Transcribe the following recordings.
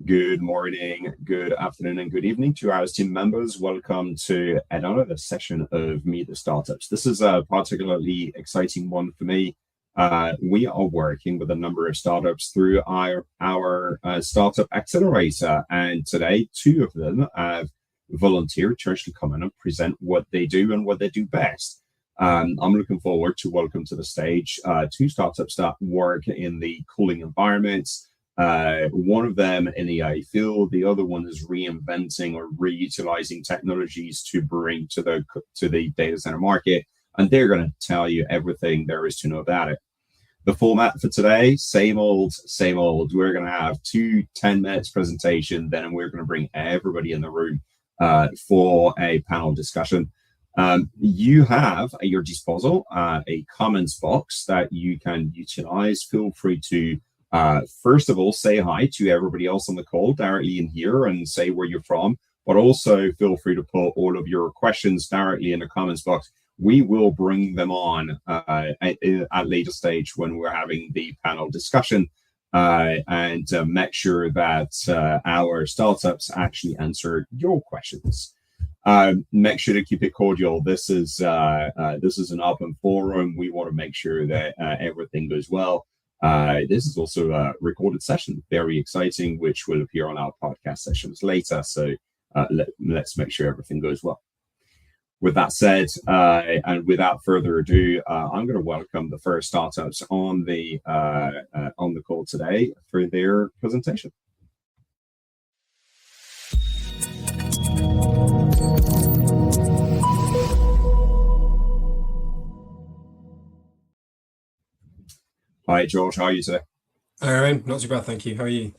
Good morning, good afternoon, and good evening to our team members. Welcome to another session of Meet the Startups. This is a particularly exciting one for me. We are working with a number of startups through our Startup Accelerator, and today two of them have volunteered to actually come in and present what they do and what they do best. I'm looking forward to welcome to the stage two startups that work in the cooling environments. One of them in the AI field, the other one is reinventing or reutilizing technologies to bring to the data center market, and they're going to tell you everything there is to know about it. The format for today, same old, same old. We're going to have 10 minutes presentation, then we're going to bring everybody in the room for a panel discussion. You have at your disposal a comments box that you can utilize. Feel free to first of all, say hi to everybody else on the call directly in here and say where you're from, but also feel free to put all of your questions directly in the comments box. We will bring them on at later stage when we're having the panel discussion and make sure that our startups actually answer your questions. Make sure to keep it cordial. This is an open forum. We want to make sure that everything goes well. This is also a recorded session, very exciting, which will appear on our podcast sessions later. So let's make sure everything goes well. With that said, and without further ado, I'm going to welcome the first startups on the call today for their presentation. Hi, George. How are you today? Hi, Romain. Not too bad, thank you. How are you?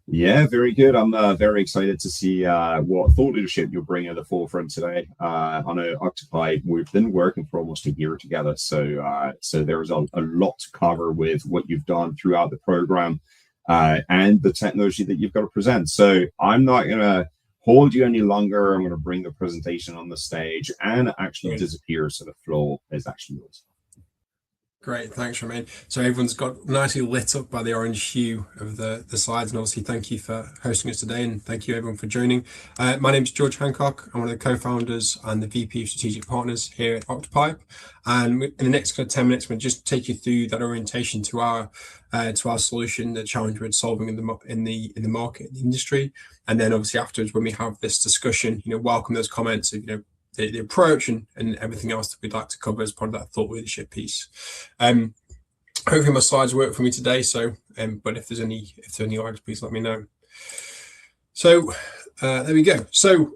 Yeah, very good. I'm very excited to see what thought leadership you'll bring at the forefront today. I know OptaiPipe, we've been working for almost a year together, so there's a lot to cover with what you've done throughout the program and the technology that you've got to present. So I'm not going to hold you any longer. I'm going to bring the presentation on the stage and actually disappear, so the floor is actually yours. Great, thanks, Romain. So everyone's got nicely lit up by the orange hue of the slides, and obviously thank you for hosting us today, and thank you everyone for joining. My name is George Hancock. I'm one of the co-founders and the VP of Strategic Partners here at OptaiPipe, and in the next 10 minutes, we'll just take you through that orientation to our solution, the challenge we're solving in the market, in the industry, and then obviously afterwards, when we have this discussion, welcome those comments of the approach and everything else that we'd like to cover as part of that thought leadership piece. Hopefully my slides work for me today. So, but if there's any lags, please let me know. So there we go. So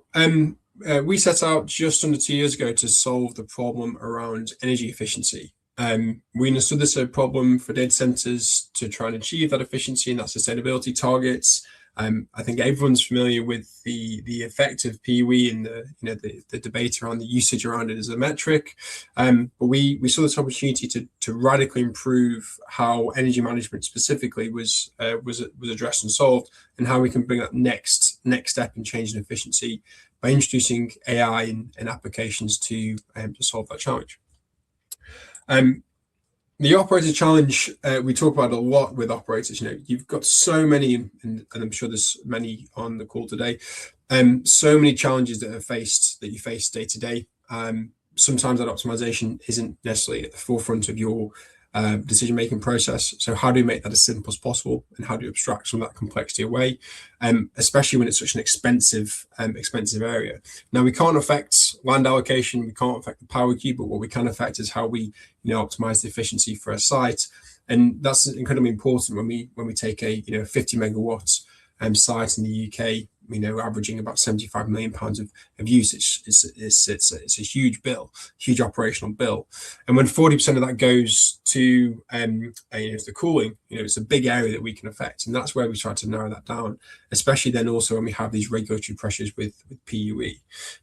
we set out just under 2 years ago to solve the problem around energy efficiency. We understood this as a problem for data centers to try and achieve that efficiency and that sustainability targets. I think everyone's familiar with the effect of PUE and the debate around the usage around it as a metric. But we saw this opportunity to radically improve how energy management specifically was addressed and solved, and how we can bring that next step in change and efficiency by introducing AI and applications to solve that challenge. The operator challenge, we talk about a lot with operators. You've got so many, and I'm sure there's many on the call today, so many challenges that you face day to day. Sometimes that optimization isn't necessarily at the forefront of your decision-making process. So how do you make that as simple as possible, and how do you abstract some of that complexity away, especially when it's such an expensive area? Now, we can't affect land allocation, we can't affect the power queue, but what we can affect is how we optimize the efficiency for a site, and that's incredibly important when we take a 50 megawatts site in the UK, averaging about £75 million of usage. It's a huge bill, huge operational bill. And when 40% of that goes to the cooling, it's a big area that we can affect. And that's where we try to narrow that down, especially then also when we have these regulatory pressures with PUE.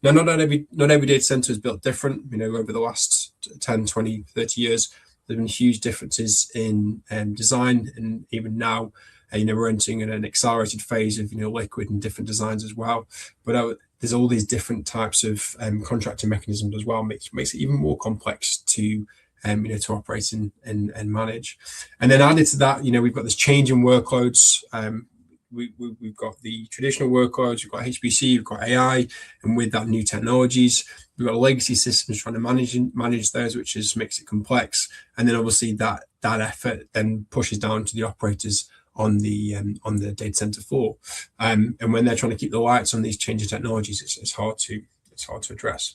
Now, not every data center is built different. Over the last 10, 20, 30 years, there have been huge differences in design, and even now, we're entering an accelerated phase of liquid and different designs as well. But there's all these different types of contracting mechanisms as well, makes it even more complex to operate and manage. And then added to that, we've got this change in workloads. we've got the traditional workloads, we've got HPC, we've got AI, and with that, new technologies. We've got legacy systems trying to manage those, which makes it complex. And then obviously that effort then pushes down to the operators on the data center floor. And when they're trying to keep the lights on these changing technologies, it's hard to address.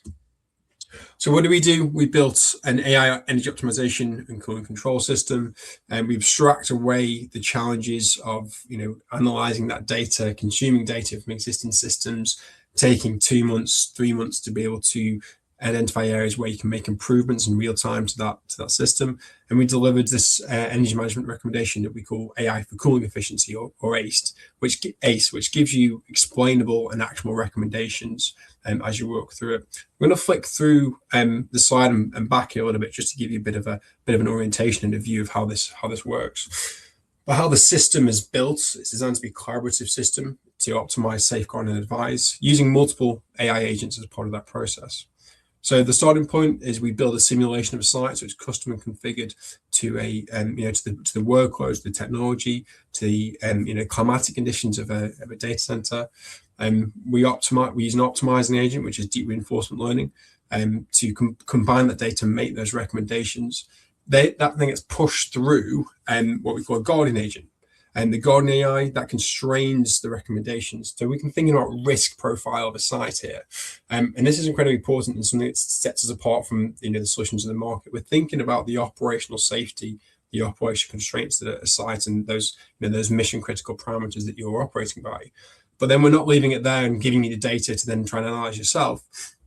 So what do? We built an AI energy optimization and cooling control system, and we abstract away the challenges of analyzing that data, consuming data from existing systems, taking 2 months, 3 months to be able to identify areas where you can make improvements in real time to that system. And we delivered this energy management recommendation that we call AI for cooling efficiency, or ACE, which gives you explainable and actionable recommendations as you work through it. We're going to flick through the slide and back here a little bit just to give you a bit of an orientation and a view of how this works. But how the system is built, it's designed to be a collaborative system to optimize, safeguard, and advise using multiple AI agents as part of that process. So the starting point is we build a simulation of a site, so it's custom configured to a to the workloads, the technology, to the climatic conditions of a data center. We use an optimizing agent, which is deep reinforcement learning, to combine that data and make those recommendations. That thing gets pushed through what we call a guardian agent. And the guardian AI that constrains the recommendations. So we can think about risk profile of a site here. And this is incredibly important and something that sets us apart from the solutions in the market. We're thinking about the operational safety, the operational constraints that are a site, and those mission critical parameters that you're operating by. But then we're not leaving it there and giving you the data to then try and analyze yourself.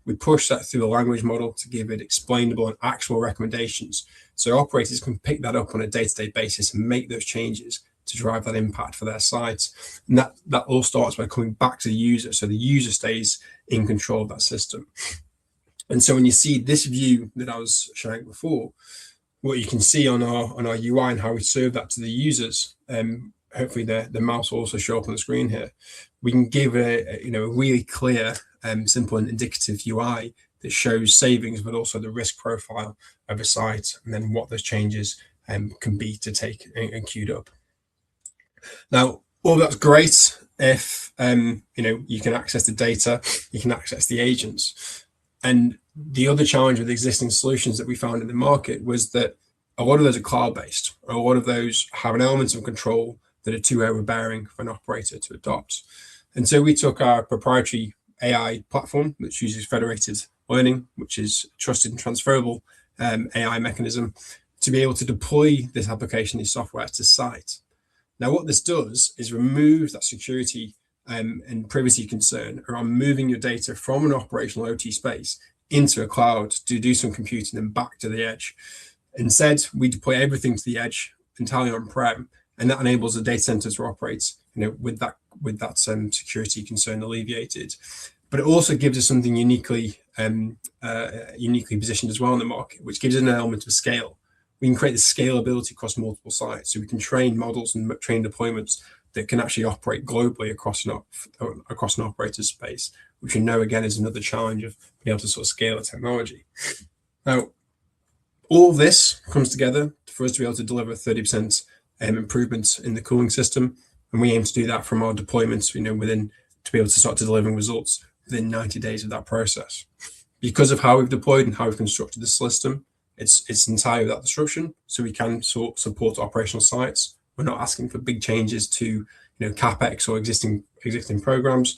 We push that through the language model to give it explainable and actionable recommendations. So operators can pick that up on a day-to-day basis and make those changes to drive that impact for their sites. And that all starts by coming back to the user, so the user stays in control of that system. And so when you see this view that I was showing before, what you can see on our UI and how we serve that to the users, hopefully the mouse will also show up on the screen here. We can give a really clear, simple and indicative UI that shows savings, but also the risk profile of a site, and then what those changes can be to take and queued up. Now, all that's great if you can access the data, you can access the agents. And the other challenge with existing solutions that we found in the market was that a lot of those are cloud-based, or a lot of those have an element of control that are too overbearing for an operator to adopt. And so we took our proprietary AI platform, which uses federated learning, which is trusted and transferable AI mechanism, to be able to deploy this application, this software to site. Now, what this does is remove that security and privacy concern around moving your data from an operational OT space into a cloud to do some computing and back to the edge. Instead, we deploy everything to the edge entirely on-prem, and that enables the data center to operate with that security concern alleviated. But it also gives us something uniquely positioned as well in the market, which gives it an element of scale. We can create the scalability across multiple sites, so we can train models and train deployments that can actually operate globally across an operator space, which we know again is another challenge of being able to sort of scale a technology. Now, all of this comes together for us to be able to deliver 30% improvements in the cooling system, and we aim to do that from our deployments, to be able to start to delivering results within 90 days of that process. Because of how we've deployed and how we've constructed the system, it's entirely without disruption, so we can support operational sites. We're not asking for big changes to capex or existing programs.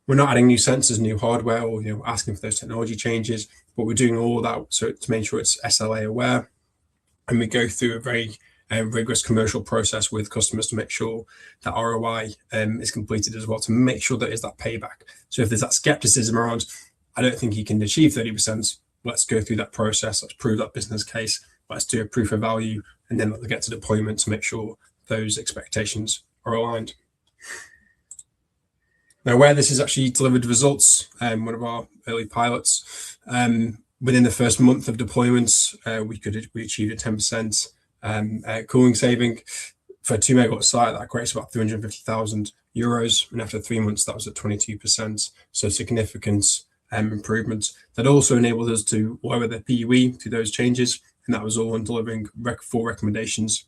We're not adding new sensors, new hardware, or asking for those technology changes. But we're doing all of that to make sure it's SLA aware, and we go through a very rigorous commercial process with customers to make sure that ROI is completed as well, to make sure there is that payback. So if there's that skepticism around, I don't think you can achieve 30%. Let's go through that process. Let's prove that business case. Let's do a proof of value, and then let's get to deployment to make sure those expectations are aligned. Now, where this has actually delivered results, one of our early pilots, within the first month of deployments, we achieved a 10% cooling saving for a 2 megawatt site. That equates to about €350,000, and after 3 months, that was at 22%. So significant improvement. That also enabled us to lower the PUE through those changes, and that was all on delivering 4 recommendations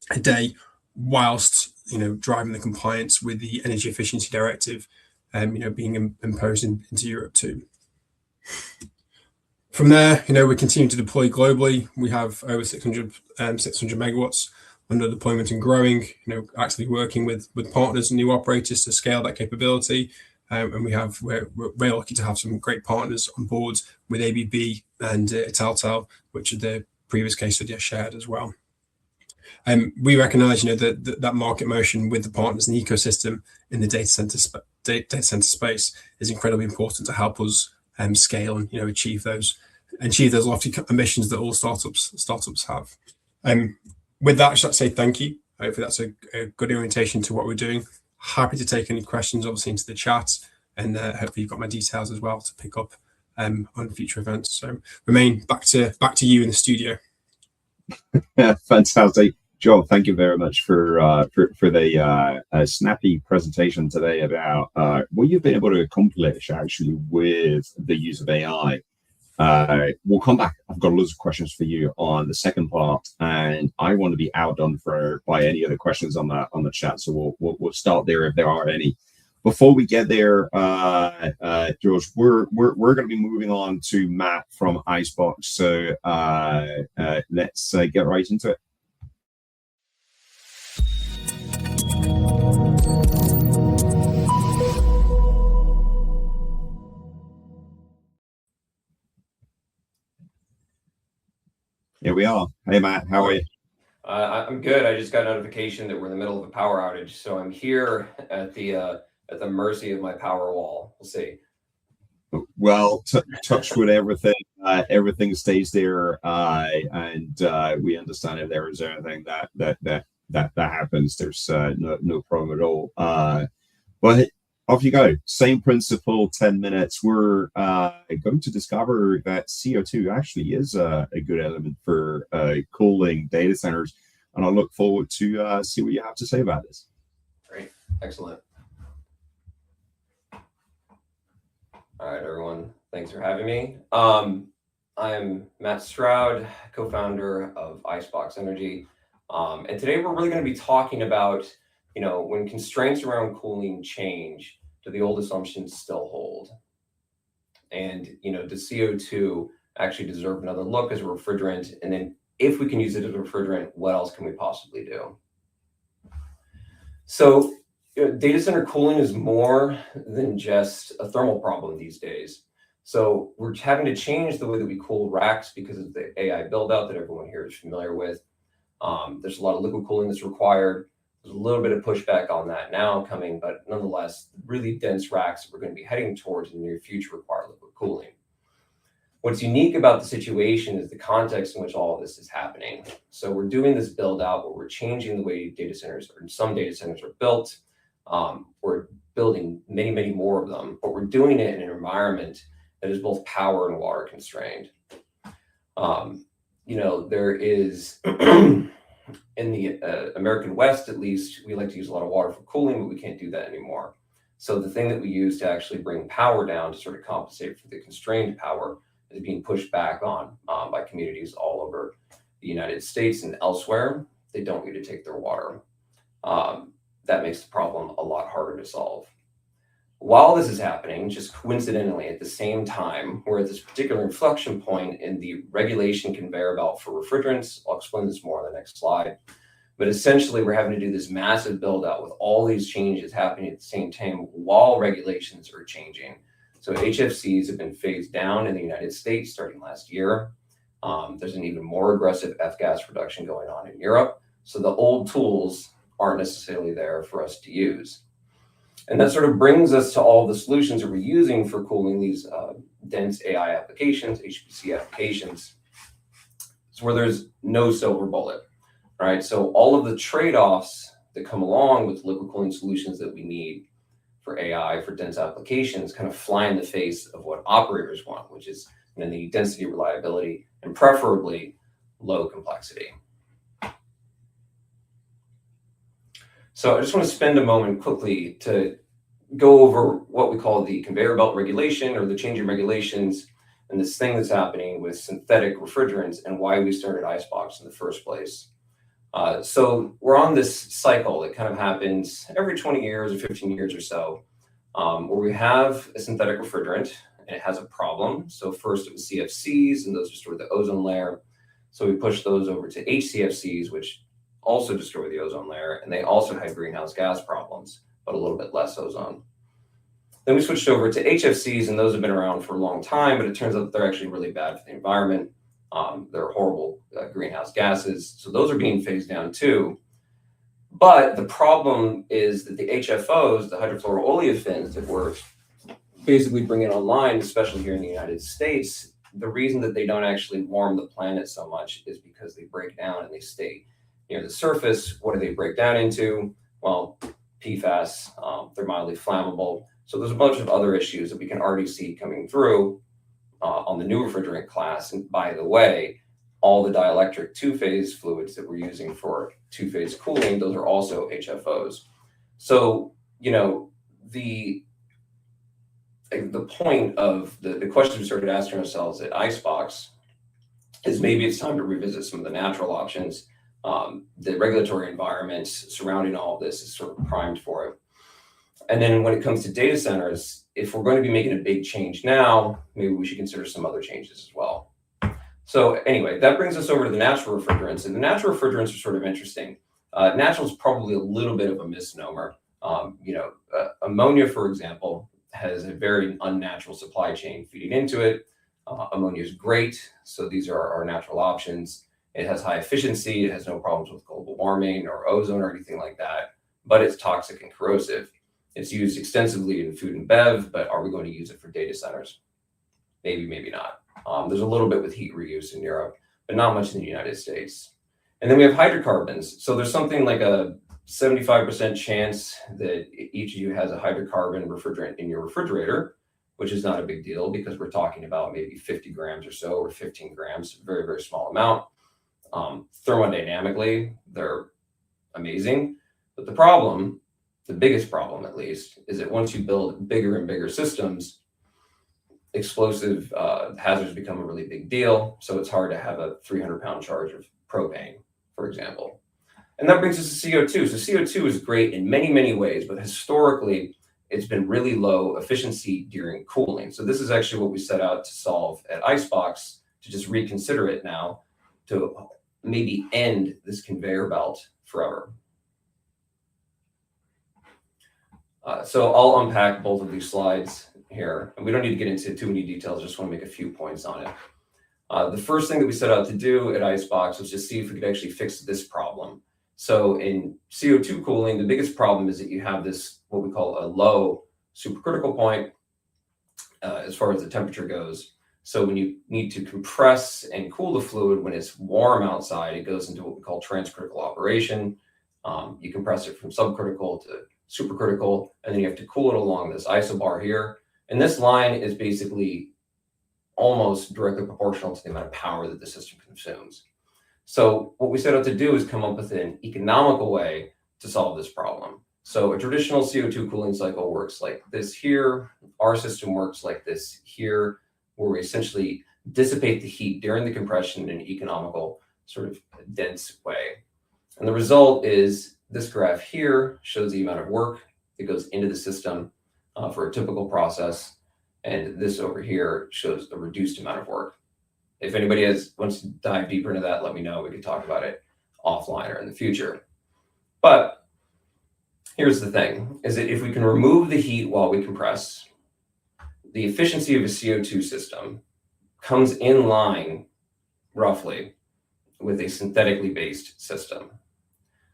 a day, whilst driving the compliance with the Energy Efficiency Directive, being imposed into Europe too. From there, we continue to deploy globally. We have over 600 megawatts under deployment and growing. Actually working with partners and new operators to scale that capability. And we're very lucky to have some great partners on board with ABB and Italtel, which are the previous case study I shared as well. We recognise, that market motion with the partners and the ecosystem in the data center space is incredibly important to help us scale and achieve those lofty ambitions that all startups have. With that, I should say thank you. Hopefully that's a good orientation to what we're doing. Happy to take any questions, obviously, into the chat, and hopefully you've got my details as well to pick up on future events. So, Romain, back to you in the studio. Yeah, fantastic, John. Thank you very much for the snappy presentation today about what you've been able to accomplish actually with the use of AI. We'll come back. I've got loads of questions for you on the second part, and I want to be outdone by any other questions on the chat. So we'll start there if there are any. Before we get there, George, we're going to be moving on to Matt from Icebox. So let's get right into it. Here we are. Hey, Matt, how are you? I'm good. I just got a notification that we're in the middle of a power outage, so I'm here at the mercy of my power wall. We'll see. Well, touch with everything. Everything stays there, and we understand if there is anything that happens. There's no problem at all. But off you go. Same principle. 10 minutes. We're going to discover that CO2 actually is a good element for cooling data centers, and I look forward to see what you have to say about this. Great. Excellent. All right, everyone. Thanks for having me. I'm Matt Stroud, co-founder of Icebox Energy, and today we're really going to be talking about when constraints around cooling change, do the old assumptions still hold? And, does CO2 actually deserve another look as a refrigerant? And then if we can use it as a refrigerant, what else can we possibly do? So data center cooling is more than just a thermal problem these days. So we're having to change the way that we cool racks because of the AI build out that everyone here is familiar with. There's a lot of liquid cooling that's required. There's a little bit of pushback on that now coming, but nonetheless, really dense racks that we're going to be heading towards in the near future require liquid cooling. What's unique about the situation is the context in which all of this is happening. So we're doing this build out where we're changing the way some data centers are built. We're building many, many more of them, but we're doing it in an environment that is both power and water constrained. There is in the American West, at least, we like to use a lot of water for cooling, but we can't do that anymore. So the thing that we use to actually bring power down to sort of compensate for the constrained power is being pushed back on by communities all over the United States and elsewhere. They don't want you to take their water. That makes the problem a lot harder to solve. While this is happening, just coincidentally at the same time, we're at this particular inflection point in the regulation conveyor belt for refrigerants. I'll explain this more on the next slide. But essentially, we're having to do this massive build out with all these changes happening at the same time while regulations are changing. So HFCs have been phased down in the United States starting last year. There's an even more aggressive F-gas reduction going on in Europe. So the old tools aren't necessarily there for us to use. And that sort of brings us to all the solutions that we're using for cooling these dense AI applications, HPC applications. It's where there's no silver bullet, right? So all of the trade-offs that come along with liquid cooling solutions that we need for AI, for dense applications, kind of fly in the face of what operators want, which is the density, reliability, and preferably low complexity. So I just want to spend a moment quickly to go over what we call the conveyor belt regulation or the changing regulations and this thing that's happening with synthetic refrigerants and why we started Icebox in the first place. So we're on this cycle that kind of happens every 20 years or 15 years or so, where we have a synthetic refrigerant and it has a problem. So first it was CFCs, and those destroy the ozone layer. So we pushed those over to HCFCs, which also destroy the ozone layer, and they also had greenhouse gas problems, but a little bit less ozone. Then we switched over to HFCs, and those have been around for a long time, but it turns out that they're actually really bad for the environment. They're horrible greenhouse gases. So those are being phased down too. But the problem is that the HFOs, the hydrofluoroolefins that we're basically bringing online, especially here in the United States, the reason that they don't actually warm the planet so much is because they break down and they stay near the surface. What do they break down into? Well, PFAS, they're mildly flammable. So there's a bunch of other issues that we can already see coming through on the new refrigerant class. And by the way, all the dielectric two-phase fluids that we're using for two-phase cooling, those are also HFOs. So, you know, the point of the question we started asking ourselves at Icebox is maybe it's time to revisit some of the natural options. The regulatory environment surrounding all of this is sort of primed for it. And then when it comes to data centers, if we're going to be making a big change now, maybe we should consider some other changes as well. So anyway, that brings us over to the natural refrigerants. And the natural refrigerants are sort of interesting. Natural is probably a little bit of a misnomer. Ammonia, for example, has a very unnatural supply chain feeding into it. Ammonia is great. So these are our natural options. It has high efficiency. It has no problems with global warming or ozone or anything like that, but it's toxic and corrosive. It's used extensively in food and bev, but are we going to use it for data centers? Maybe, maybe not. There's a little bit with heat reuse in Europe, but not much in the United States. And then we have hydrocarbons. So there's something like a 75% chance that each of you has a hydrocarbon refrigerant in your refrigerator, which is not a big deal because we're talking about maybe 50 grams or so, or 15 grams, very, very small amount. Thermodynamically, they're amazing. But the problem, the biggest problem at least, is that once you build bigger and bigger systems, explosive hazards become a really big deal. So it's hard to have a 300-pound charge of propane, for example. And that brings us to CO2. So CO2 is great in many, many ways, but historically, it's been really low efficiency during cooling. So this is actually what we set out to solve at Icebox, to just reconsider it now, to maybe end this conveyor belt forever. So I'll unpack both of these slides here, and we don't need to get into too many details. Just want to make a few points on it. The first thing that we set out to do at Icebox was just see if we could actually fix this problem. So in CO2 cooling, the biggest problem is that you have this, what we call a low supercritical point as far as the temperature goes. So when you need to compress and cool the fluid when it's warm outside, it goes into what we call transcritical operation. You compress it from subcritical to supercritical, and then you have to cool it along this isobar here. And this line is basically almost directly proportional to the amount of power that the system consumes. So what we set out to do is come up with an economical way to solve this problem. So a traditional CO2 cooling cycle works like this here. Our system works like this here, where we essentially dissipate the heat during the compression in an economical, sort of dense way. And the result is this graph here shows the amount of work that goes into the system for a typical process. And this over here shows the reduced amount of work. If anybody wants to dive deeper into that, let me know. We can talk about it offline or in the future. But here's the thing, is that if we can remove the heat while we compress, the efficiency of a CO2 system comes in line, roughly, with a synthetically based system.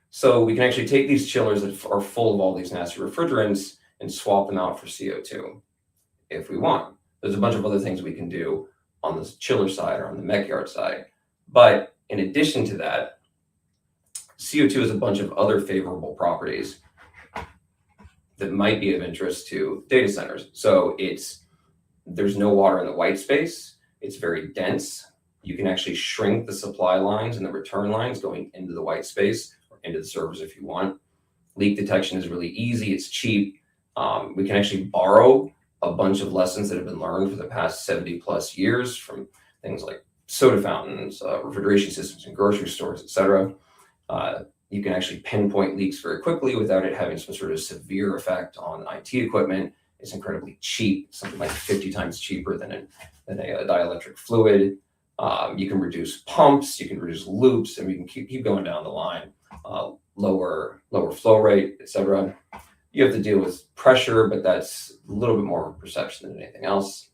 So we can actually take these chillers that are full of all these nasty refrigerants and swap them out for CO2 if we want. There's a bunch of other things we can do on the chiller side or on the mech yard side. But in addition to that, CO2 has a bunch of other favorable properties that might be of interest to data centers. So there's no water in the white space. It's very dense. You can actually shrink the supply lines and the return lines going into the white space or into the servers if you want. Leak detection is really easy. It's cheap. We can actually borrow a bunch of lessons that have been learned for the past 70 plus years from things like soda fountains, refrigeration systems in grocery stores, etc. You can actually pinpoint leaks very quickly without it having some sort of severe effect on IT equipment. It's incredibly cheap, something like 50 times cheaper than a dielectric fluid. You can reduce pumps, you can reduce loops, and we can keep going down the line. Lower flow rate, etc. You have to deal with pressure, but that's a little bit more perception than anything else.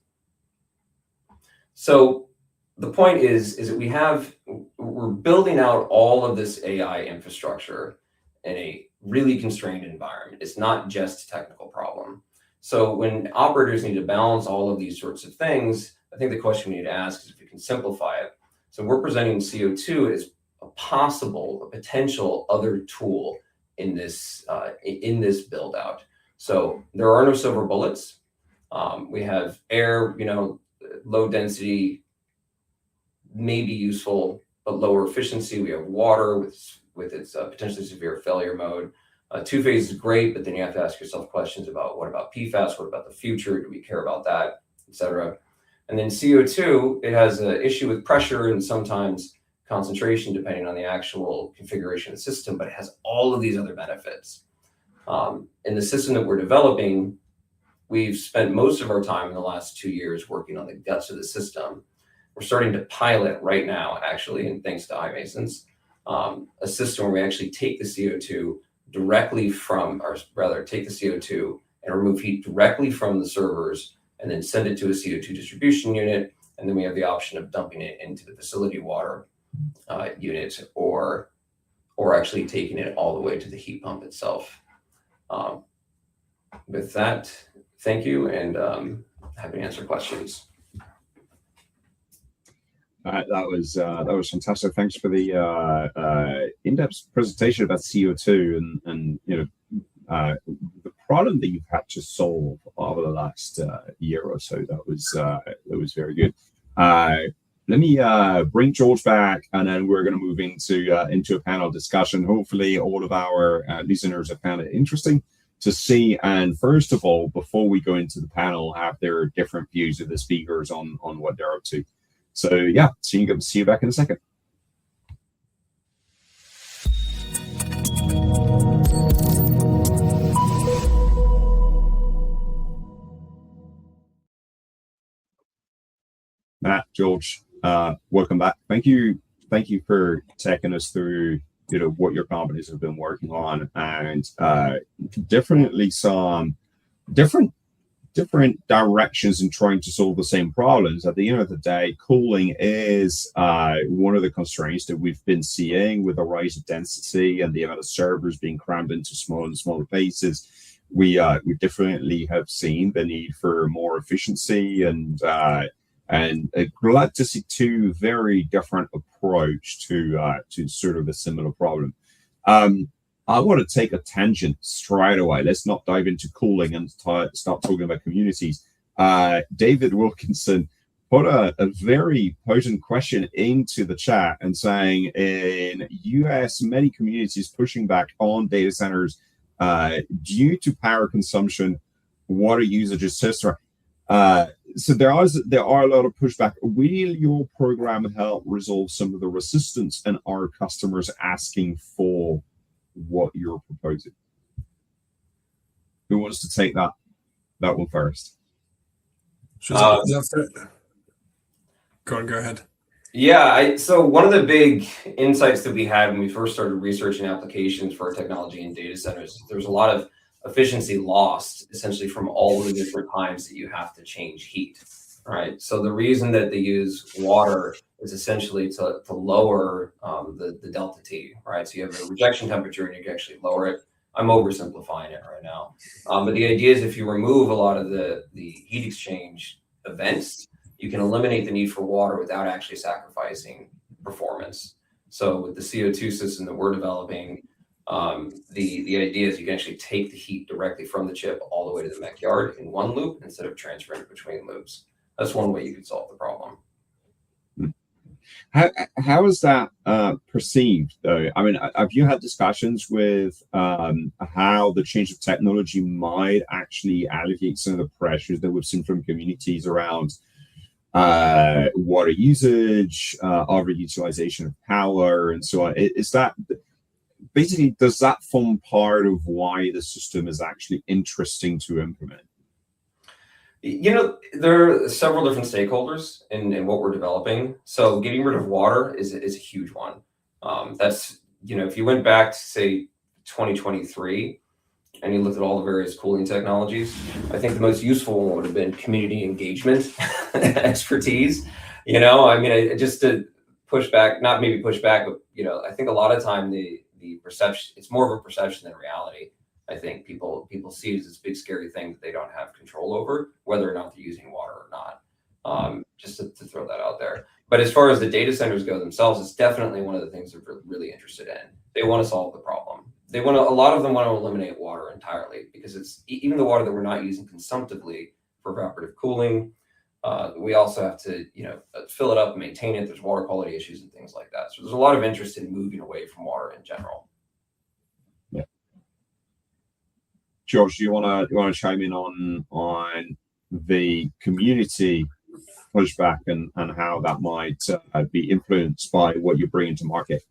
So the point is that we're building out all of this AI infrastructure in a really constrained environment. It's not just a technical problem. So when operators need to balance all of these sorts of things, I think the question we need to ask is if we can simplify it. So we're presenting CO2 as a potential other tool in this build out. So there are no silver bullets. We have air, low density, may be useful, but lower efficiency. We have water with its potentially severe failure mode. Two-phase is great, but then you have to ask yourself questions about what about PFAS? What about the future? Do we care about that, etc.? And then CO2, it has an issue with pressure and sometimes concentration, depending on the actual configuration of the system, but it has all of these other benefits. In the system that we're developing, we've spent most of our time in the last 2 years working on the guts of the system. We're starting to pilot right now, actually, and thanks to iMasons, a system where we actually take the CO2 directly from, or rather take the CO2 and remove heat directly from the servers and then send it to a CO2 distribution unit. And then we have the option of dumping it into the facility water unit or actually taking it all the way to the heat pump itself. With that, thank you, and happy to answer questions. That was fantastic. Thanks for the in-depth presentation about CO2 and the problem that you've had to solve over the last year or so. That was very good. Let me bring George back, and then we're going to move into a panel discussion. Hopefully, all of our listeners have found it interesting to see. And first of all, before we go into the panel, have their different views of the speakers on what they're up to. So yeah, see you back in a second. Matt, George, welcome back. Thank you for taking us through what your companies have been working on, and definitely some different directions in trying to solve the same problems. At the end of the day, cooling is one of the constraints that we've been seeing with the rise of density and the amount of servers being crammed into smaller and smaller places. We definitely have seen the need for more efficiency, and glad to see two very different approach to sort of a similar problem. I want to take a tangent straight away. Let's not dive into cooling and start talking about communities. David Wilkinson put a very potent question into the chat and saying, in US, many communities pushing back on data centers due to power consumption, water usage, etc. So there are a lot of pushback. Will your program help resolve some of the resistance and are customers asking for what you're proposing? Who wants to take that one first? Go ahead. Yeah, so one of the big insights that we had when we first started researching applications for our technology in data centers, there's a lot of efficiency lost essentially from all the different times that you have to change heat, right? So the reason that they use water is essentially to lower the delta T, right? So you have a rejection temperature and you can actually lower it. I'm oversimplifying it right now. But the idea is if you remove a lot of the heat exchange events, you can eliminate the need for water without actually sacrificing performance. So with the CO2 system that we're developing, the idea is you can actually take the heat directly from the chip all the way to the mech yard in one loop instead of transferring it between loops. That's one way you could solve the problem. How is that perceived, though? I mean, have you had discussions with how the change of technology might actually alleviate some of the pressures that we've seen from communities around water usage, overutilization of power, and so on? Is that basically, does that form part of why the system is actually interesting to implement? There are several different stakeholders in what we're developing. So getting rid of water is a huge one. That's, if you went back to, say, 2023, and you looked at all the various cooling technologies, I think the most useful one would have been community engagement expertise. Just to push back, not maybe push back, but I think a lot of time the perception, it's more of a perception than reality. I think people see it as this big scary thing that they don't have control over, whether or not they're using water or not. Just to throw that out there. But as far as the data centers go themselves, it's definitely one of the things they're really interested in. They want to solve the problem. A lot of them want to eliminate water entirely, because it's even the water that we're not using consumptively for evaporative cooling. We also have to, fill it up and maintain it. There's water quality issues and things like that. So there's a lot of interest in moving away from water in general. Yeah. George, do you want to chime in on the community pushback and how that might be influenced by what you're bringing to market?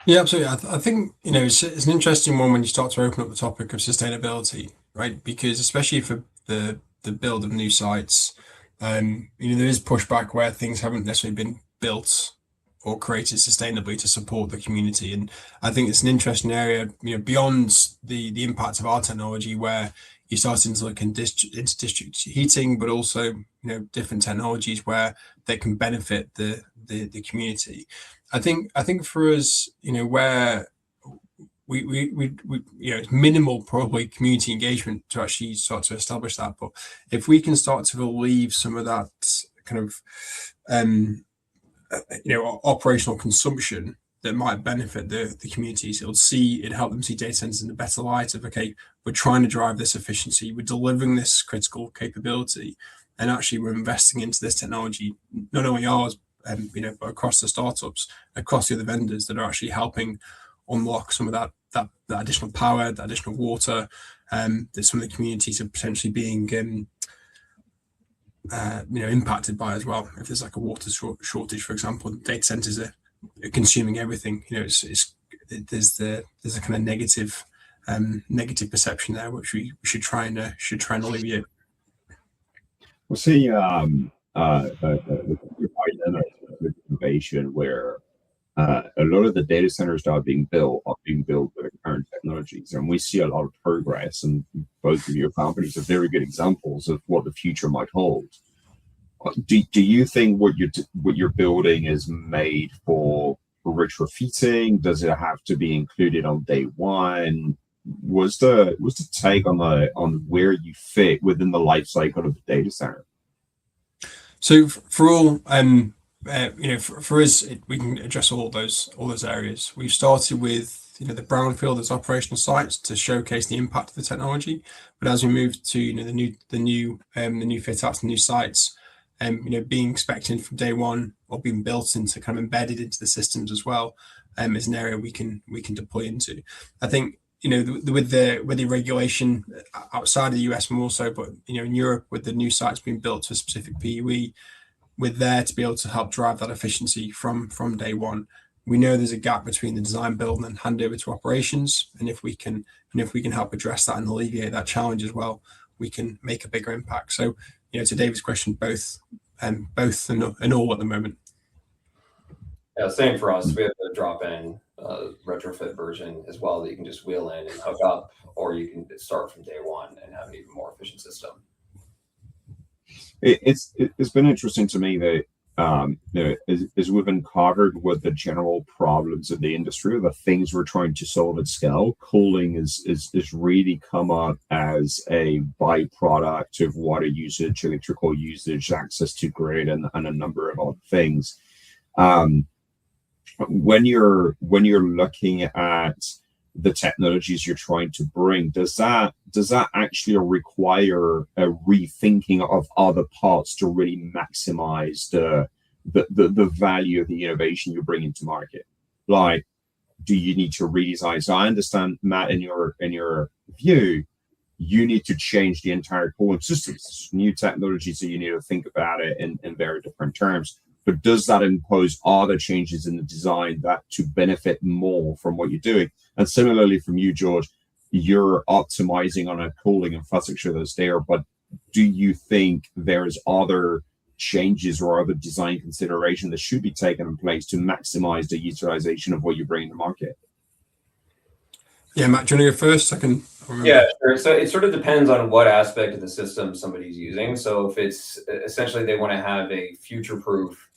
Yeah, absolutely. I think it's an interesting one when you start to open up the topic of sustainability, right? Because especially for the build of new sites, there is pushback where things haven't necessarily been built or created sustainably to support the community. And I think it's an interesting area, beyond the impact of our technology, where you're starting to look into district heating, but also different technologies where they can benefit the community. I think for us, where we it's minimal probably community engagement to actually start to establish that. But if we can start to relieve some of that kind of operational consumption that might benefit the communities, it'd help them see data centers in a better light of, okay, we're trying to drive this efficiency, we're delivering this critical capability, and actually we're investing into this technology, not only ours, but across the startups, across the other vendors that are actually helping unlock some of that additional power, that additional water, that some of the communities are potentially being impacted by as well. If there's like a water shortage, for example, data centers are consuming everything. There's a kind of negative perception there, which we should try and alleviate. We'll see innovation where a lot of the data centers that are being built with current technologies, and we see a lot of progress. And both of your companies are very good examples of what the future might hold. Do you think what you're building is made for retrofitting? Does it have to be included on day one? What's the take on where you fit within the life cycle of the data center? So for all for us, we can address all those areas. We've started with the brownfield as operational sites to showcase the impact of the technology, but as we move to the new fit outs, the new sites, being expected from day one or being built into kind of embedded into the systems as well, is an area we can deploy into. I think with the regulation outside of the US more so, but in Europe, with the new sites being built to a specific PUE, we're there to be able to help drive that efficiency from day one. We know there's a gap between the design, build, and handover to operations, and if we can help address that and alleviate that challenge as well, we can make a bigger impact. So, to David's question, both and all at the moment. Yeah, same for us. We have a drop-in retrofit version as well that you can just wheel in and hook up, or you can start from day one and have an even more efficient system. It's been interesting to me that as we've uncovered what the general problems of the industry or the things we're trying to solve at scale, cooling is really come up as a byproduct of water usage, electrical usage, access to grid, and a number of other things. When you're looking at the technologies you're trying to bring, does that actually require a rethinking of other parts to really maximize the value of the innovation you're bringing to market? Like, do you need to redesign? So I understand, Matt, in your view, you need to change the entire cooling systems, new technologies, so you need to think about it in very different terms. but does that impose other changes in the design that to benefit more from what you're doing? And similarly from you, George, you're optimizing on a cooling infrastructure that's there, but do you think there's other changes or other design consideration that should be taken in place to maximize the utilization of what you bring to market? Yeah, Matt, do you want to go first? Yeah, sure. So it sort of depends on what aspect of the system somebody's using. So if it's essentially they want to have a future-proof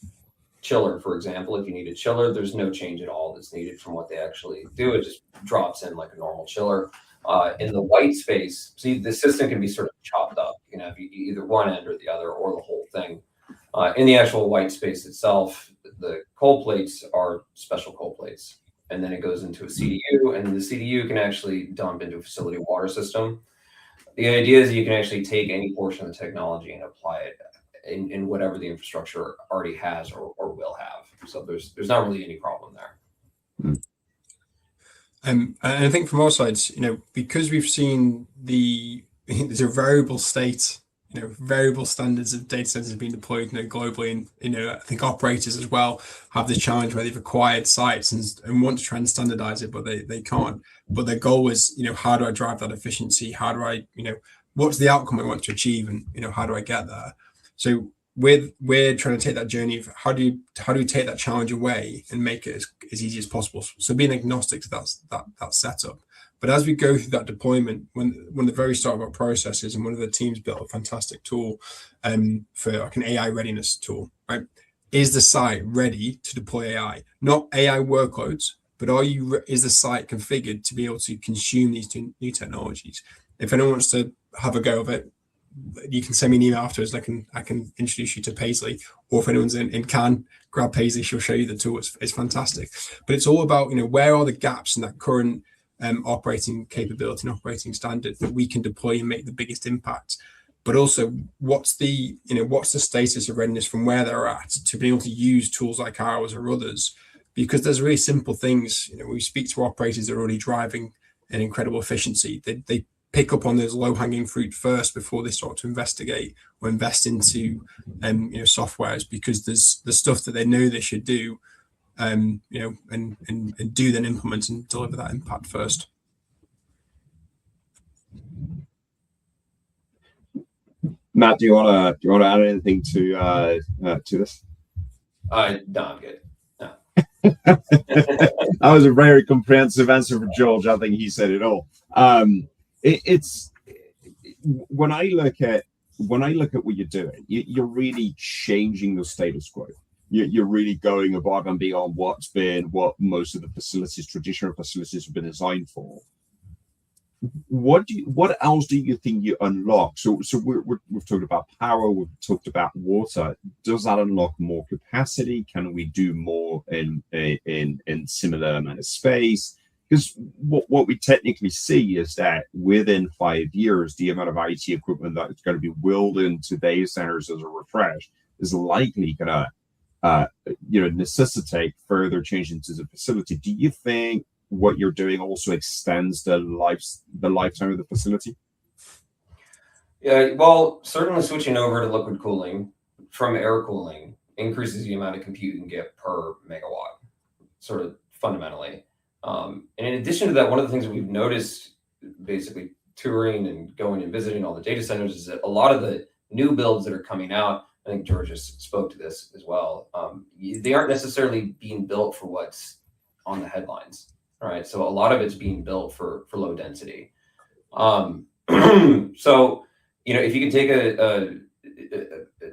chiller, for example, if you need a chiller, there's no change at all that's needed from what they actually do. It just drops in like a normal chiller. In the white space, see, the system can be sort of chopped up. You can have either one end or the other, or the whole thing. In the actual white space itself, the cold plates are special cold plates. And then it goes into a CDU, and the CDU can actually dump into a facility water system. The idea is you can actually take any portion of the technology and apply it in whatever the infrastructure already has or will have. So there's not really any problem there. And I think from our sides, because we've seen there's a variable state, variable standards of data centers being deployed, globally, and I think operators as well have the challenge where they've acquired sites and want to try and standardize it, but they can't. But their goal is, how do I drive that efficiency? How do I, what's the outcome I want to achieve, and how do I get there? So we're trying to take that journey of how do you take that challenge away and make it as easy as possible. So being agnostic to that setup. But as we go through that deployment, when the very start of our processes, and one of the teams built a fantastic tool for like an AI readiness tool, right? Is the site ready to deploy AI? Not AI workloads, but is the site configured to be able to consume these new technologies? If anyone wants to have a go of it, you can send me an email afterwards, and I can introduce you to Paisley, or if anyone's in Cannes, grab Paisley, she'll show you the tool. It's fantastic. But it's all about, where are the gaps in that current operating capability and operating standard that we can deploy and make the biggest impact. But also, what's the status of readiness from where they're at to be able to use tools like ours or others? Because there's really simple things. We speak to operators that are already driving an incredible efficiency. They pick up on those low-hanging fruit first before they start to investigate or invest into softwares, because there's the stuff that they know they should do, and do, then implement and deliver that impact first. Matt, do you want to add anything to this? No, I'm good. No. That was a very comprehensive answer for George. I think he said it all. It's when I look at what you're doing, you're really changing the status quo. You're really going above and beyond what most of the traditional facilities have been designed for. What else do you think you unlock? So we've talked about power, we've talked about water. Does that unlock more capacity? Can we do more in similar amount of space? Because what we technically see is that within 5 years, the amount of IT equipment that is going to be wheeled into data centers as a refresh is likely going to necessitate further change into the facility. Do you think what you're doing also extends the lifetime of the facility? Yeah, well, certainly switching over to liquid cooling from air cooling increases the amount of compute you can get per megawatt, sort of fundamentally. And in addition to that, one of the things that we've noticed basically touring and going and visiting all the data centers is that a lot of the new builds that are coming out, I think George just spoke to this as well, they aren't necessarily being built for what's on the headlines. All right, so a lot of it's being built for low density. So, if you can take a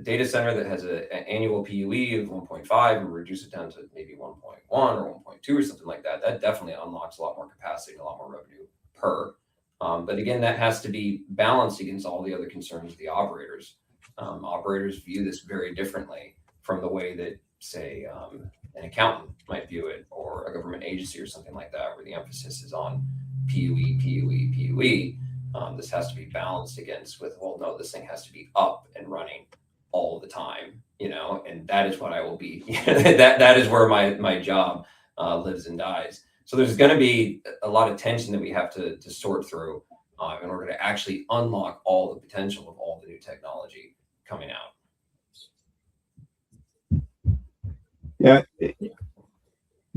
data center that has an annual PUE of 1.5 and reduce it down to maybe 1.1 or 1.2 or something like that, that definitely unlocks a lot more capacity and a lot more revenue per. But again, that has to be balanced against all the other concerns of the operators. Operators view this very differently from the way that, say, an accountant might view it, or a government agency or something like that, where the emphasis is on PUE. This has to be balanced against well, no, this thing has to be up and running all the time, and that is what I will be. that is where my job lives and dies. So there's going to be a lot of tension that we have to sort through in order to actually unlock all the potential of all the new technology coming out. Yeah.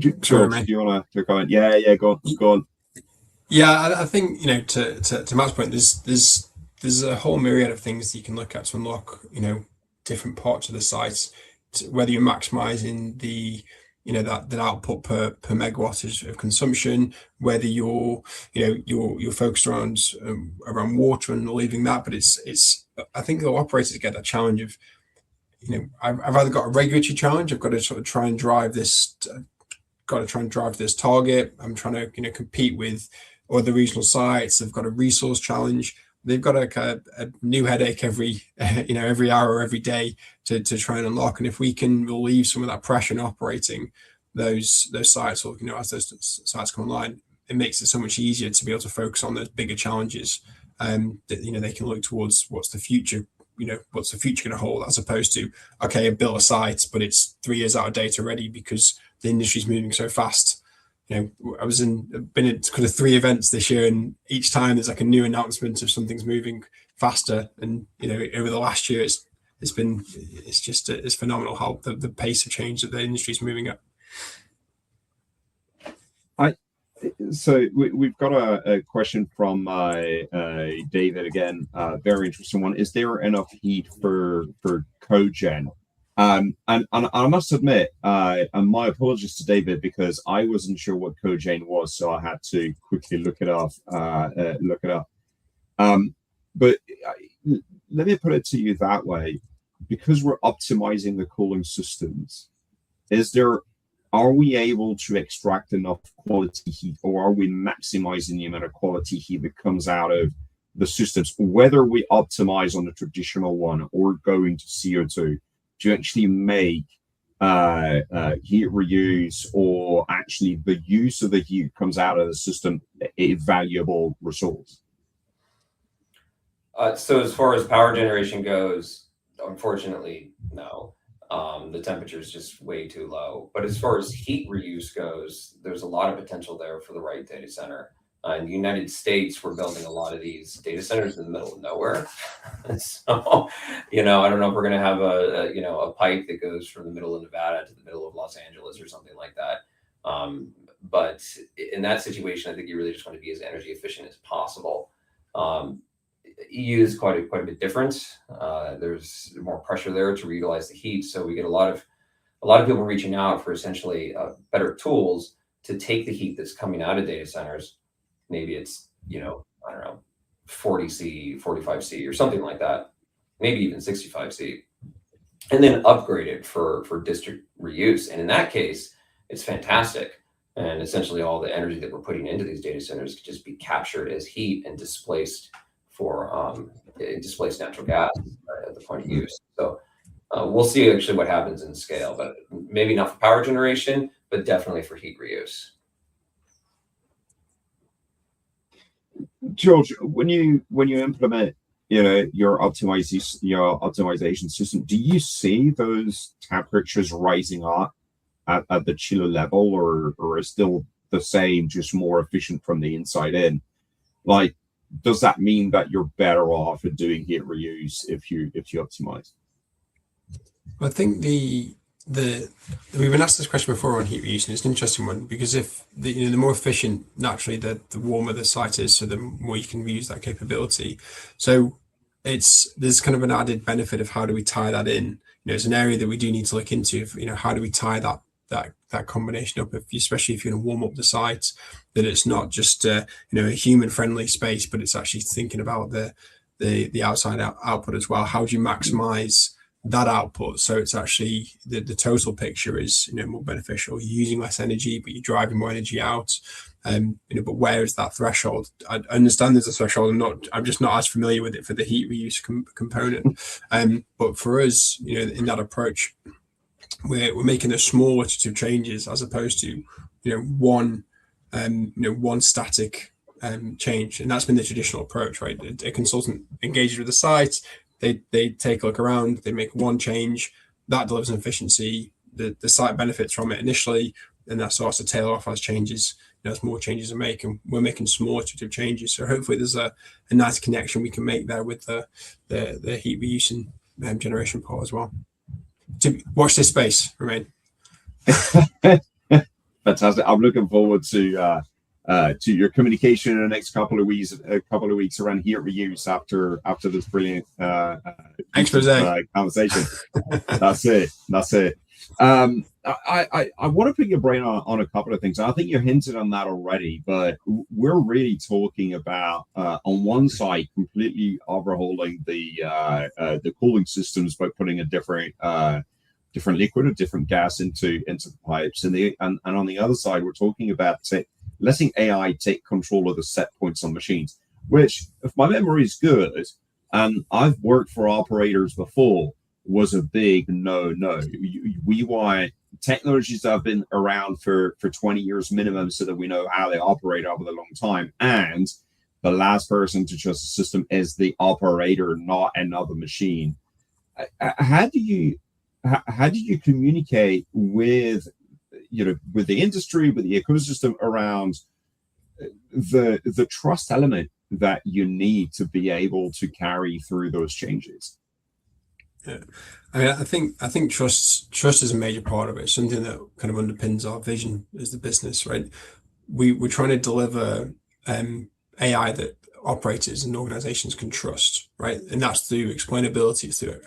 Sorry, George, do you want to comment? Yeah, go on. Yeah, I think, to Matt's point, there's a whole myriad of things that you can look at to unlock, different parts of the site, whether you're maximizing the, that output per megawatt of consumption, whether you're focused around water and leaving that. But it's I think the operators get that challenge of, I've either got a regulatory challenge, I've got to sort of try and drive this target. I'm trying to compete with other regional sites. They've got a resource challenge. They've got a new headache every every hour, every day to try and unlock. And if we can relieve some of that pressure in operating those sites, or as those sites come online, it makes it so much easier to be able to focus on those bigger challenges. That they can look towards what's the future going to hold, as opposed to, okay, I built a site, but it's 3 years out of date already because the industry's moving so fast. Been in kind of 3 events this year, and each time there's like a new announcement of something's moving faster. And over the last year, it's phenomenal how the pace of change that the industry's moving at. So we've got a question from David again, very interesting one. Is there enough heat for cogen? And I must admit, and my apologies to David, because I wasn't sure what cogen was, so I had to quickly look it up. But let me put it to you that way: because we're optimizing the cooling systems, are we able to extract enough quality heat, or are we maximizing the amount of quality heat that comes out of the systems, whether we optimize on the traditional one or going to CO2, to actually make heat reuse, or actually the use of the heat that comes out of the system a valuable resource? So as far as power generation goes, unfortunately, no. The temperature is just way too low. But as far as heat reuse goes, there's a lot of potential there for the right data center. In the United States, we're building a lot of these data centers in the middle of nowhere. So, I don't know if we're going to have a pipe that goes from the middle of Nevada to the middle of Los Angeles or something like that. But in that situation, I think you really just want to be as energy efficient as possible. EU is quite a bit different. There's more pressure there to reutilize the heat, so we get a lot of people reaching out for essentially better tools to take the heat that's coming out of data centers. Maybe it's 40C, 45C, or something like that. Maybe even 65C, and then upgrade it for district reuse. And in that case, it's fantastic. And essentially, all the energy that we're putting into these data centers could just be captured as heat and displaced for displaced natural gas at the point of use. So we'll see actually what happens in scale, but maybe not for power generation, but definitely for heat reuse. George, when you implement your optimization system, do you see those temperatures rising up at the chiller level, or is still the same, just more efficient from the inside in? Like, does that mean that you're better off at doing heat reuse if you optimize? I think we've been asked this question before on heat reuse, and it's an interesting one, because if the more efficient, naturally, the warmer the site is, so the more you can reuse that capability. So there's kind of an added benefit of how do we tie that in. It's an area that we do need to look into. How do we tie that combination up, especially if you're going to warm up the site, that it's not just a human friendly space, but it's actually thinking about the outside output as well. How do you maximize that output so it's actually the total picture is more beneficial? You're using less energy, but you're driving more energy out. But where is that threshold? I understand there's a threshold. I'm just not as familiar with it for the heat reuse component. But for us, in that approach, we're making those small iterative changes as opposed to one static change. And that's been the traditional approach, right? A consultant engages with the site, they take a look around, they make one change that delivers an efficiency, the site benefits from it initially, and that starts to tailor off as changes, as more changes are made, and we're making small iterative changes. So hopefully there's a nice connection we can make there with the heat reuse and generation part as well. To watch this space, Romain. Fantastic. I'm looking forward to your communication in the next couple of weeks around heat reuse after this brilliant expose conversation. That's it. I want to pick your brain on a couple of things. I think you hinted on that already, but we're really talking about on one side completely overhauling the cooling systems by putting a different liquid or different gas into the pipes, and on the other side we're talking about letting AI take control of the set points on machines, which, if my memory is good, and I've worked for operators before, was a big no. We want technologies that have been around for 20 years minimum, so that we know how they operate over the long time, and the last person to trust the system is the operator, not another machine. How do you communicate with the industry, with the ecosystem around the trust element that you need to be able to carry through those changes? Yeah, I mean, I think trust is a major part of it. Something that kind of underpins our vision as the business, right? We're trying to deliver AI that operators and organizations can trust, right? And that's through explainability, through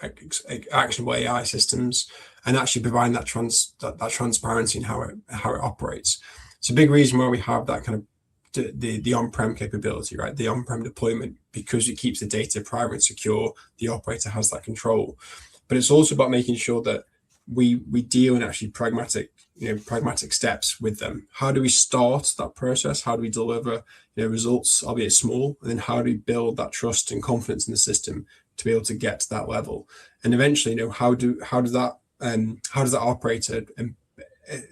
actionable AI systems, and actually providing that transparency in how it operates. It's a big reason why we have that kind of the on-prem capability, right? The on-prem deployment, because it keeps the data private and secure. The operator has that control, but it's also about making sure that we deal in actually pragmatic steps with them. How do we start that process? How do we deliver results, albeit small? And then how do we build that trust and confidence in the system to be able to get to that level? And eventually, how does that operator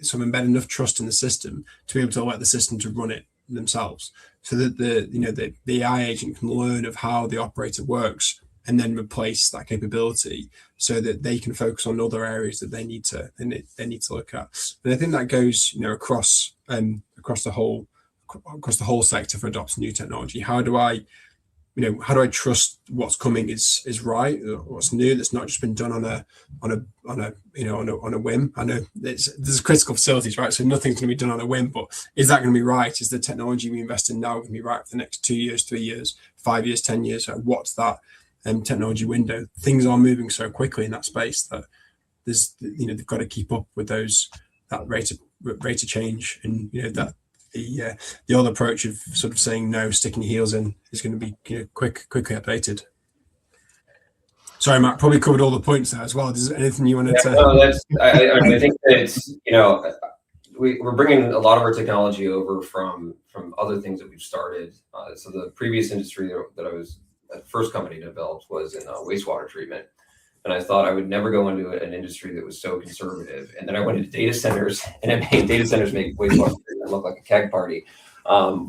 sort of embed enough trust in the system to be able to let the system to run it themselves, so that the AI agent can learn of how the operator works and then replace that capability, so that they can focus on other areas that they need to look at. And I think that goes across the whole sector for adopting new technology. How do I trust what's coming is right, what's new, that's not just been done on a whim? I know there's critical facilities, right? So nothing's going to be done on a whim, but is that going to be right? Is the technology we invest in now going to be right for the next 2 years, 3 years, 5 years, 10 years? What's that technology window? Things are moving so quickly in that space that they've got to keep up with that rate of change, and that the old approach of sort of saying no, sticking your heels in, is going to be quickly updated. Sorry, Matt, probably covered all the points there as well. Is there anything you wanted to? No, I think that it's we're bringing a lot of our technology over from other things that we've started. So the previous industry that I was at, the first company developed, was in wastewater treatment. And I thought I would never go into an industry that was so conservative. And then I went into data centers, and it made data centers make wastewater treatment look like a keg party,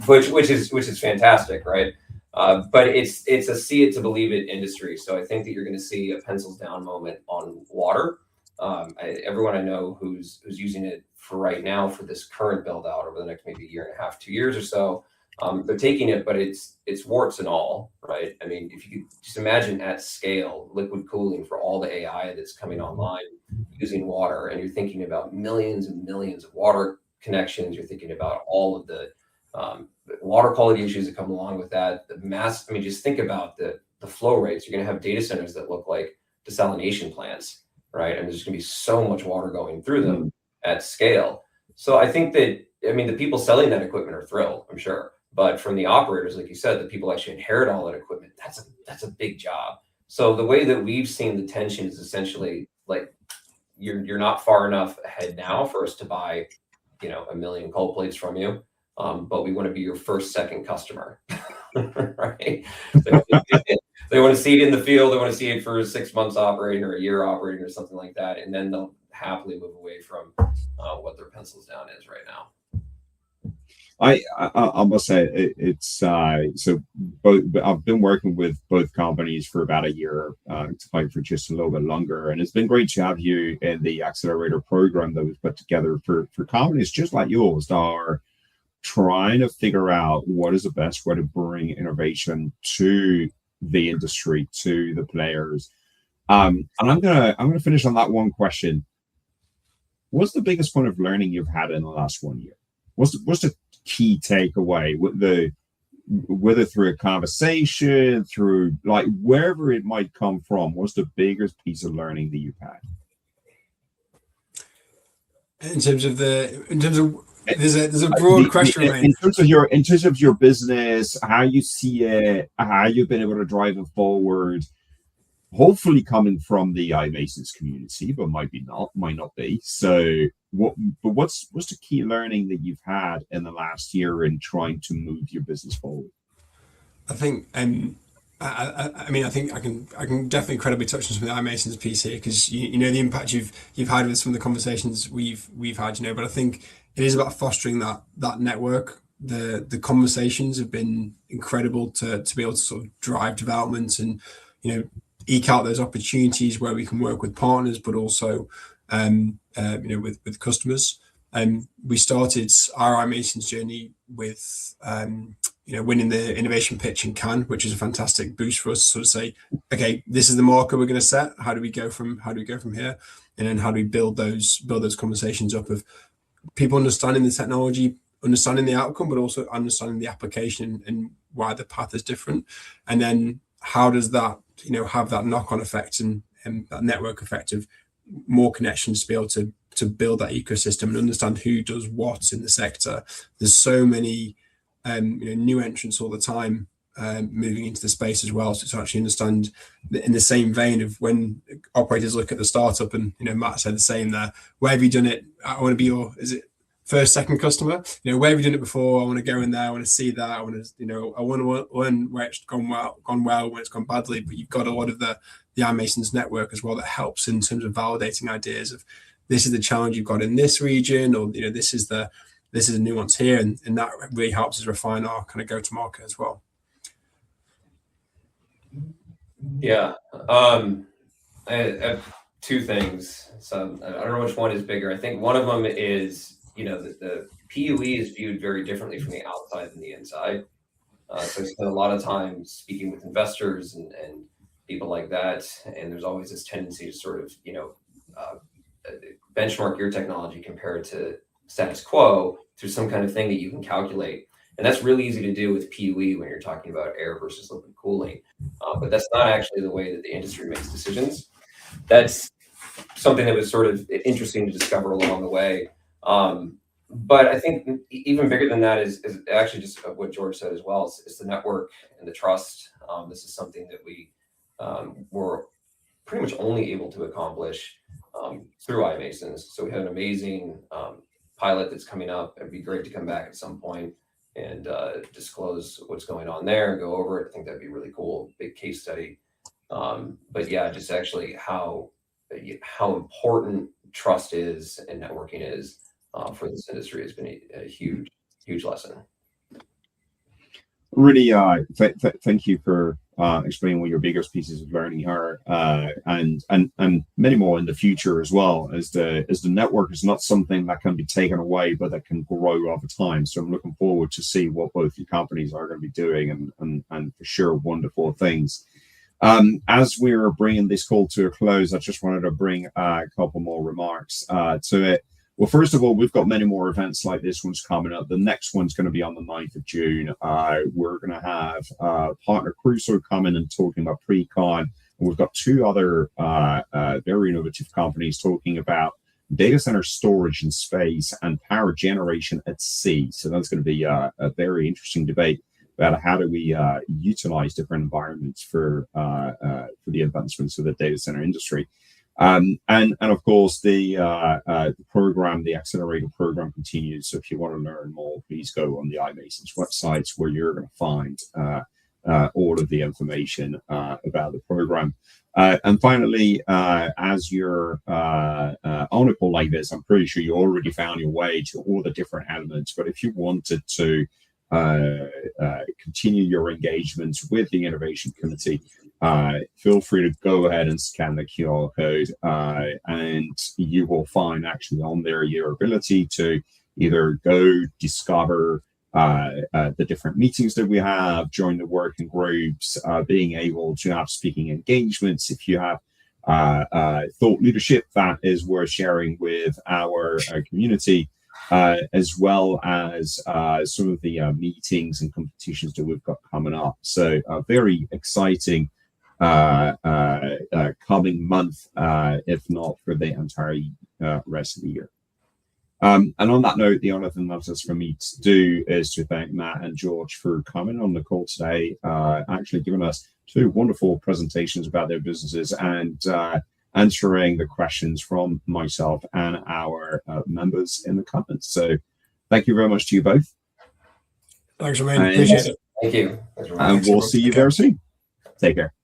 which is fantastic, right? But it's a see it to believe it industry. So I think that you're going to see a pencils down moment on water. Everyone I know who's using it for right now for this current build out over the next maybe year and a half, 2 years or so, they're taking it, but it's warts and all, right? I mean, if you could just imagine at scale, liquid cooling for all the AI that's coming online using water, and you're thinking about millions and millions of water connections, you're thinking about all of the water quality issues that come along with that, I mean, just think about the flow rates. You're going to have data centers that look like desalination plants, right? And there's going to be so much water going through them at scale. So I think that, I mean, the people selling that equipment are thrilled, I'm sure. But from the operators, like you said, the people actually inherit all that equipment, that's a big job. So the way that we've seen the tension is essentially like, you're not far enough ahead now for us to buy, 1 million cold plates from you. But we want to be your first, second customer, right? They want to see it in the field. They want to see it for 6 months operating or a year operating or something like that. And then they'll happily move away from what their pencils down is right now. I must say it's so I've been working with both companies for about a year, for just a little bit longer, and it's been great to have you in the accelerator program that was put together for companies just like yours that are trying to figure out what is the best way to bring innovation to the industry, to the players. And I'm gonna finish on that one question. what's the biggest point of learning you've had in the last 1 year? What's the key takeaway? Whether through a conversation, through like wherever it might come from, what's the biggest piece of learning that you've had? In terms of there's a broad question, Romain. In terms of your business, how you see it, how you've been able to drive it forward. Hopefully coming from the iMasons community, but might not be. So what's the key learning that you've had in the last year in trying to move your business forward? I think I think I can definitely credibly touch on some of the iMasons piece here, because you know the impact you've had with some of the conversations we've had, but I think it is about fostering that network. The conversations have been incredible to be able to sort of drive development and eke out those opportunities where we can work with partners, but also with customers. We started our iMasons journey with winning the innovation pitch in Cannes, which is a fantastic boost for us to sort of say, okay, this is the marker we're going to set. How do we go from here? And then how do we build those conversations up of people understanding the technology, understanding the outcome, but also understanding the application and why the path is different. And then how does that have that knock-on effect and that network effect of more connections to be able to build that ecosystem and understand who does what in the sector. There's so many new entrants all the time moving into the space as well. So to actually understand in the same vein of when operators look at the startup, and Matt said the same there, where have you done it? I want to be your, is it first, second customer? Where have you done it before? I want to go in there. I want to see that. I want to learn where it's gone well, when it's gone badly. But you've got a lot of the iMasons network as well that helps in terms of validating ideas of this is the challenge you've got in this region, or this is a nuance here, and that really helps us refine our kind of go to market as well. Yeah, I have two things. So I don't know which one is bigger. I think one of them is the PUE is viewed very differently from the outside than the inside. So I spend a lot of time speaking with investors and people like that, and there's always this tendency to sort of benchmark your technology compared to status quo through some kind of thing that you can calculate. And that's really easy to do with PUE when you're talking about air versus liquid cooling. But that's not actually the way that the industry makes decisions. That's something that was sort of interesting to discover along the way. But I think even bigger than that is actually just what George said as well. It's the network and the trust. This is something that we were pretty much only able to accomplish through iMasons. So we have an amazing pilot that's coming up. It'd be great to come back at some point and disclose what's going on there and go over it. I think that'd be really cool, big case study. But yeah, just actually how important trust is and networking is for this industry has been a huge lesson. Really, thank you for explaining what your biggest pieces of learning are, and many more in the future as well. As the network is not something that can be taken away, but that can grow over time. So I'm looking forward to see what both your companies are going to be doing, and for sure wonderful things. As we're bringing this call to a close, I just wanted to bring a couple more remarks to it. Well, first of all, we've got many more events like this one's coming up. The next one's going to be on the 9th of June. We're going to have partner Crusoe coming and talking about pre-con. And we've got two other very innovative companies talking about data center storage in space and power generation at sea. So that's going to be a very interesting debate about how do we utilize different environments for the advancements of the data center industry. And of course, the program, the accelerator program continues. So if you want to learn more, please go on the iMasons websites, where you're going to find all of the information about the program. And finally, as you're on a call like this, I'm pretty sure you already found your way to all the different elements. But if you wanted to continue your engagements with the innovation committee, feel free to go ahead and scan the QR code, and you will find actually on there your ability to either go discover the different meetings that we have, join the working groups, being able to have speaking engagements. If you have thought leadership that is worth sharing with our community, as well as some of the meetings and competitions that we've got coming up. So a very exciting coming month, if not for the entire rest of the year. And on that note, the only thing that's for me to do is to thank Matt and George for coming on the call today, actually giving us two wonderful presentations about their businesses and answering the questions from myself and our members in the comments. So thank you very much to you both. Thanks, Romain. Appreciate it. Thank you. And we'll see you very soon. Take care.